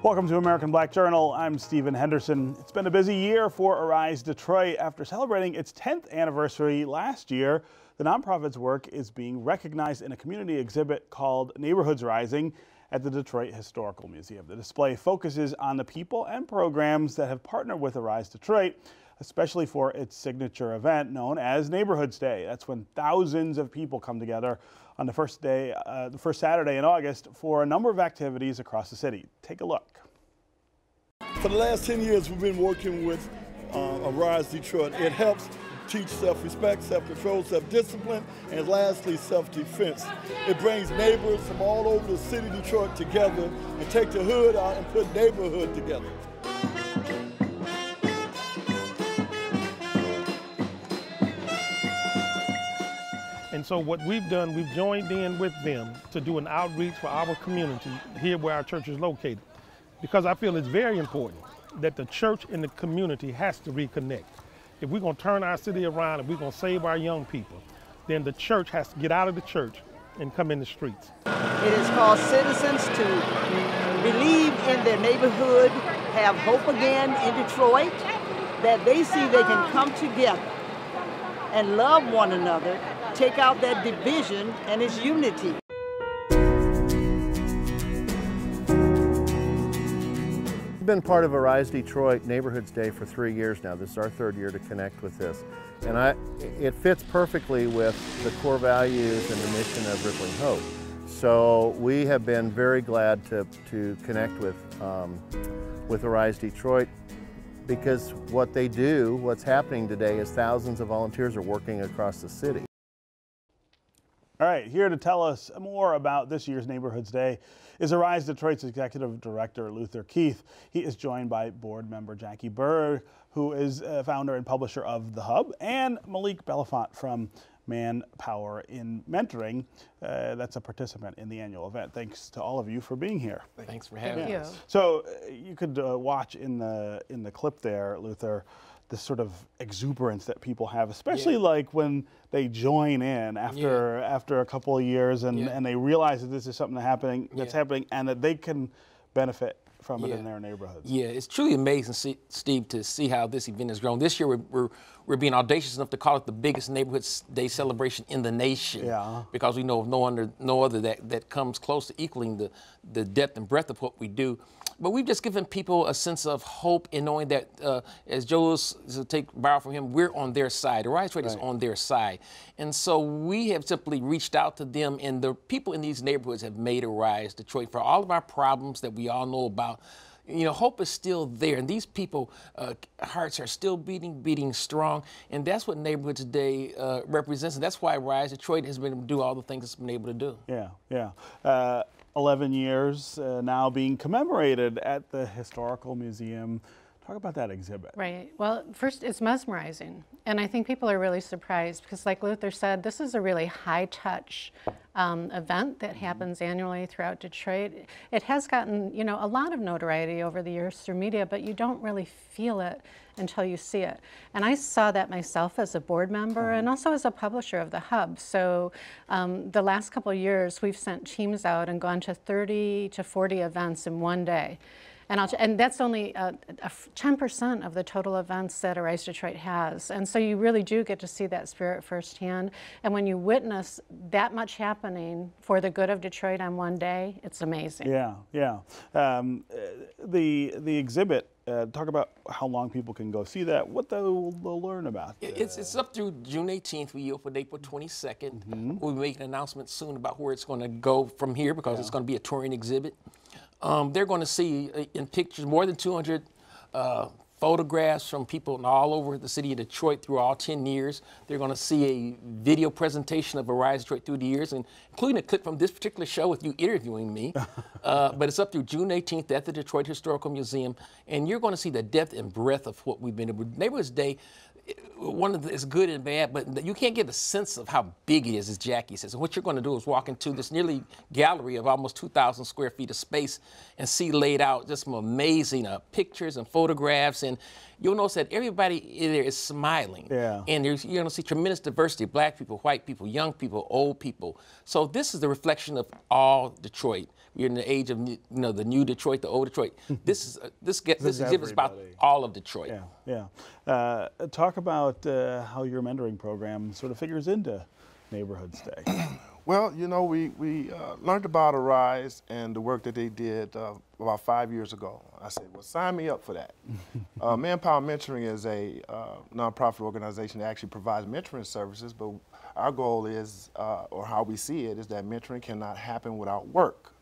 Welcome to American Black Journal. I'm Stephen Henderson. It's been a busy year for Arise Detroit. After celebrating its 10th anniversary last year, the nonprofit's work is being recognized in a community exhibit called Neighborhoods Rising at the Detroit Historical Museum. The display focuses on the people and programs that have partnered with Arise Detroit, especially for its signature event known as Neighborhoods Day. That's when thousands of people come together on the first Saturday in August for a number of activities across the city. Take a look. For the last 10 years, we've been working with Arise Detroit. It helps teach self-respect, self-control, self-discipline, and lastly, self-defense. It brings neighbors from all over the city of Detroit together and take the hood out and put neighborhood together. And so what we've done, we've joined in with them to do an outreach for our community here where our church is located. Because I feel it's very important that the church and the community has to reconnect. If we're going to turn our city around, if we're going to save our young people, then the church has to get out of the church and come in the streets. It is called citizens to believe in their neighborhood, have hope again in Detroit, that they see they can come together and love one another, take out that division and its unity. We've been part of Arise Detroit Neighborhoods Day for 3 years now. This is our third year to connect with this. And it fits perfectly with the core values and the mission of Rippling Hope. So we have been very glad to connect with Arise Detroit, because what they do, what's happening today is thousands of volunteers are working across the city. All right, here to tell us more about this year's Neighborhoods Day is Arise Detroit's Executive Director, Luther Keith. He is joined by board member Jackie Burr, who is founder and publisher of The Hub, and Malik Belafont from Manpower in Mentoring. That's a participant in the annual event. Thanks to all of you for being here. Thanks for having us. So you could watch in the clip there, Luther, the sort of exuberance that people have, especially like when they join in after a couple of years and they realize that this is something that's happening and that they can benefit from it in their neighborhoods. Yeah, it's truly amazing, Steve, to see how this event has grown. This year, we're being audacious enough to call it the biggest Neighborhoods Day celebration in the nation. Because we know of no other that comes close to equaling the depth and breadth of what we do. But we've just given people a sense of hope in knowing that, as Joe's to borrow from him, we're on their side. Arise Detroit is on their side. And so we have simply reached out to them, and the people in these neighborhoods have made Arise Detroit. For all of our problems that we all know about, you know, hope is still there, and these people, hearts are still beating strong, and that's what Neighborhoods Day represents, and that's why Arise Detroit has been able to do all the things it's been able to do. 11 years now being commemorated at the Historical Museum. Talk about that exhibit. Right. Well, first, it's mesmerizing. And I think people are really surprised because, like Luther said, this is a really high-touch event that happens annually throughout Detroit. It has gotten, you know, a lot of notoriety over the years through media, but you don't really feel it until you see it. And I saw that myself as a board member and also as a publisher of The Hub. So the last couple of years, we've sent teams out and gone to 30 to 40 events in one day. And that's only 10% of the total events that Arise Detroit has. And so you really do get to see that spirit firsthand. And when you witness that much happening for the good of Detroit on one day, it's amazing. The exhibit, talk about how long people can go see that, what they'll learn about. It's up through June 18th. We opened April 22nd. We'll make an announcement soon about where it's going to go from here, because it's going to be a touring exhibit. They're going to see in pictures more than 200 photographs from people all over the city of Detroit through all 10 years. They're going to see a video presentation of Arise Detroit through the years, and including a clip from this particular show with you interviewing me. But it's up through June 18th at the Detroit Historical Museum, and you're going to see the depth and breadth of what we've been able to do. Neighborhoods Day one of the, it's good and bad, but you can't get a sense of how big it is, as Jackie says. And what you're going to do is walk into this nearly gallery of almost 2,000 square feet of space and see laid out just some amazing pictures and photographs. And you'll notice that everybody in there is smiling. Yeah. And you're going to see tremendous diversity: black people, white people, young people, old people. So this is the reflection of all Detroit. We're in the age of the new Detroit, the old Detroit. This exhibit is about all of Detroit. Yeah, yeah. Talk about how your mentoring program sort of figures into Neighborhoods Day. Well, you know, we learned about Arise and the work that they did about 5 years ago. I said, well, sign me up for that. Manpower Mentoring is a nonprofit organization that actually provides mentoring services, but our goal is, or how we see it, is that mentoring cannot happen without work.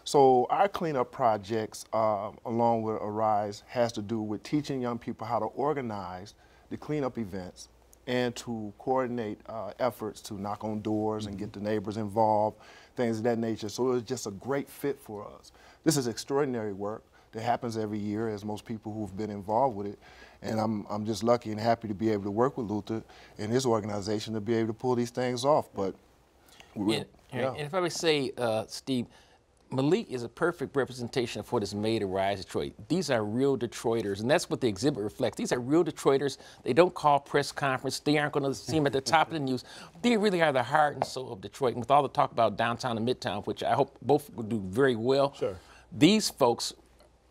So our cleanup projects, along with Arise, has to do with teaching young people how to organize the cleanup events and to coordinate efforts to knock on doors and get the neighbors involved, things of that nature. So it was just a great fit for us. This is extraordinary work that happens every year, as most people who've been involved with it. And I'm just lucky and happy to be able to work with Luther and his organization to be able to pull these things off. But and if I may say, Steve, Malik is a perfect representation of what has made Arise Detroit. These are real Detroiters, and that's what the exhibit reflects. These are real Detroiters. They don't call press conference. They aren't going to see them at the top of the news. They really are the heart and soul of Detroit. And with all the talk about downtown and midtown, which I hope both will do very well, sure, these folks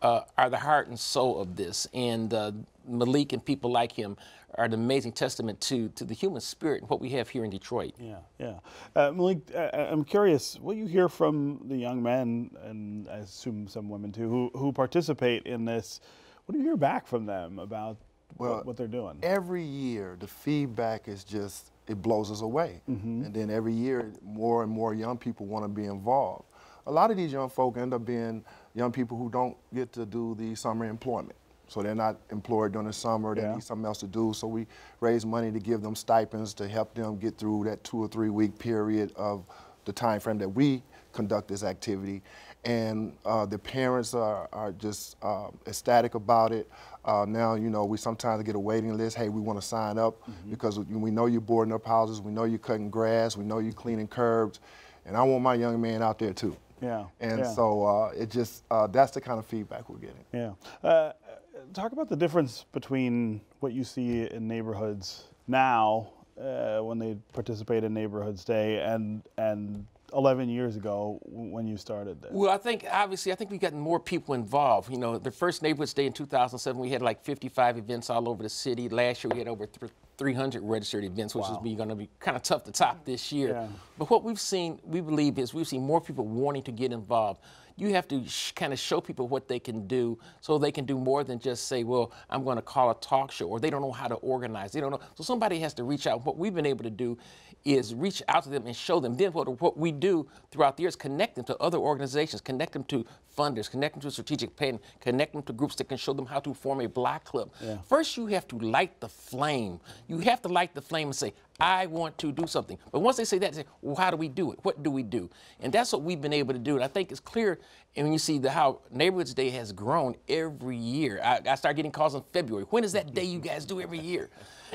are the heart and soul of this. And Malik and people like him are an amazing testament to the human spirit and what we have here in Detroit. Yeah, yeah. Malik, I'm curious, what you hear from the young men, and I assume some women too, who participate in this, what do you hear back from them about what they're doing? Every year, the feedback is just, it blows us away. And then every year, more and more young people want to be involved. A lot of these young folk end up being young people who don't get to do the summer employment. So they're not employed during the summer, they need something else to do. So we raise money to give them stipends to help them get through that 2 or 3 week period of the time frame that we conduct this activity. And the parents are just ecstatic about it. Now, you know, we sometimes get a waiting list. Hey, we want to sign up because we know you're boarding up houses, we know you're cutting grass, we know you're cleaning curbs, and I want my young man out there too. Yeah. And so it just, that's the kind of feedback we're getting. Yeah. Talk about the difference between what you see in neighborhoods now when they participate in Neighborhoods Day and 11 years ago when you started this. Well, I think we've gotten more people involved. You know, the first Neighborhoods Day in 2007, we had like 55 events all over the city. Last year we had over 300 registered events, which is going to be kind of tough to top this year. Yeah. But what we've seen, we believe, is we've seen more people wanting to get involved. You have to kind of show people what they can do so they can do more than just say, well, I'm going to call a talk show, or they don't know how to organize. They don't know. So somebody has to reach out. What we've been able to do is reach out to them and show them. Then what we do throughout the years, connect them to other organizations, connect them to funders, connect them to strategic planning, connect them to groups that can show them how to form a block club. Yeah. First, you have to light the flame. You have to light the flame and say, I want to do something. But once they say that, they say, well, how do we do it? What do we do? And that's what we've been able to do. And I think it's clear, and when you see how Neighborhoods Day has grown every year. I start getting calls in February. When is that day you guys do every year?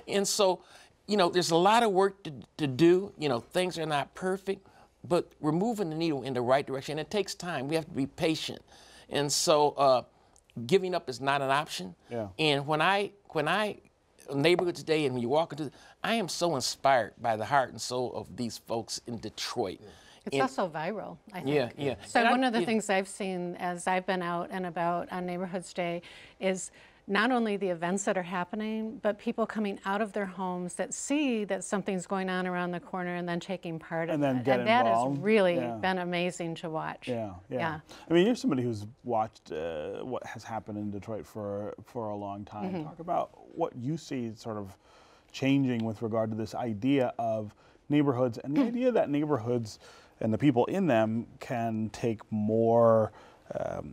And so, you know, there's a lot of work to do. You know, things are not perfect, but we're moving the needle in the right direction. And it takes time. We have to be patient. And so giving up is not an option. Yeah. And when I Neighborhoods Day, and when you walk into, I am so inspired by the heart and soul of these folks in Detroit. It's also viral, I think. Yeah, yeah. So one of the things I've seen as I've been out and about on Neighborhoods Day is not only the events that are happening, but people coming out of their homes that see that something's going on around the corner and then taking part in it. And that has really been amazing to watch. Yeah. I mean, you're somebody who's watched what has happened in Detroit for a long time. Talk about what you see sort of changing with regard to this idea of neighborhoods and the idea that neighborhoods and the people in them can take more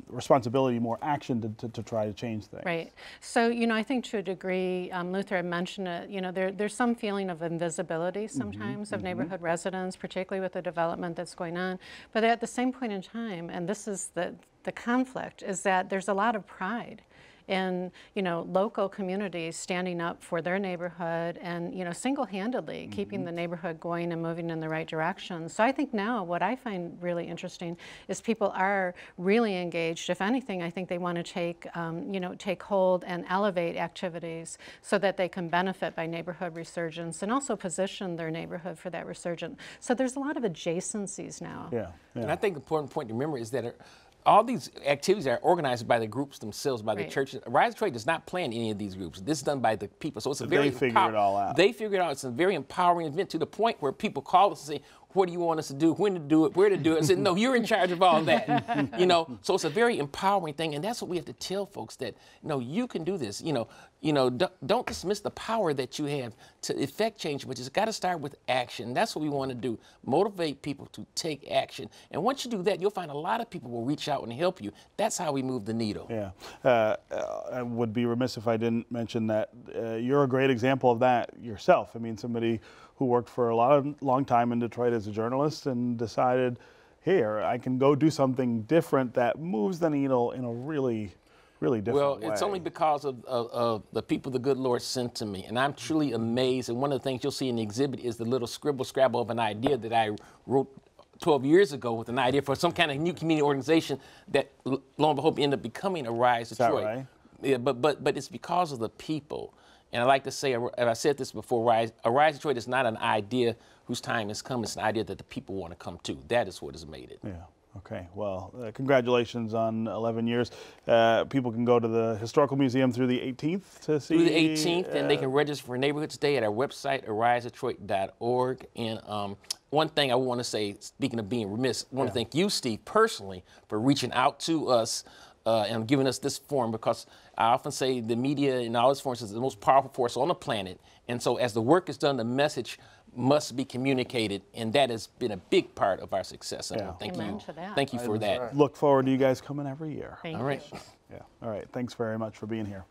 responsibility, more action to try to change things. Right. So, you know, I think to a degree, Luther had mentioned it, you know, there's some feeling of invisibility sometimes of neighborhood residents, particularly with the development that's going on. But at the same point in time, and this is the conflict, is that there's a lot of pride in, you know, local communities standing up for their neighborhood and, you know, single-handedly keeping the neighborhood going and moving in the right direction. So I think now what I find really interesting is people are really engaged. If anything, I think they want to take, you know, take hold and elevate activities so that they can benefit by neighborhood resurgence and also position their neighborhood for that resurgence. So there's a lot of adjacencies now. Yeah. And I think the important point to remember is that all these activities are organized by the groups themselves, by the churches. Rise Detroit does not plan any of these groups. This is done by the people. So it's a very they figure it all out. They figure it out. It's a very empowering event to the point where people call us and say, what do you want us to do, when to do it, where to do it? I said, no, you're in charge of all that. You know, so it's a very empowering thing, and that's what we have to tell folks, that, you know, you can do this. You know, don't dismiss the power that you have to effect change, but it's got to start with action. That's what we want to do, motivate people to take action. And once you do that, you'll find a lot of people will reach out and help you. That's how we move the needle. Yeah. I would be remiss if I didn't mention that you're a great example of that yourself. I mean, somebody who worked for a long time in Detroit as a journalist and decided, here, I can go do something different that moves the needle in a really different way. Well, it's only because of the people the good Lord sent to me. And I'm truly amazed. And one of the things you'll see in the exhibit is the little scrabble of an idea that I wrote 12 years ago with an idea for some kind of new community organization that, lo and behold, ended up becoming Arise Detroit. Is that right? Yeah, but it's because of the people. And I like to say, and I said this before, Arise Detroit is not an idea whose time has come. It's an idea that the people want to come to. That is what has made it. Yeah. Okay. Well, congratulations on 11 years. People can go to the Historical Museum through the 18th to see. Through the 18th, and they can register for Neighborhoods Day at our website, arisedetroit.org. And one thing I want to say, speaking of being remiss, I want to thank you, Steve, personally, for reaching out to us and giving us this forum, because I often say the media and all its forms is the most powerful force on the planet. And so as the work is done, the message must be communicated, and that has been a big part of our success. And thank you for that. Look forward to you guys coming every year. Thank all right. you. Yeah. All right. Thanks very much for being here.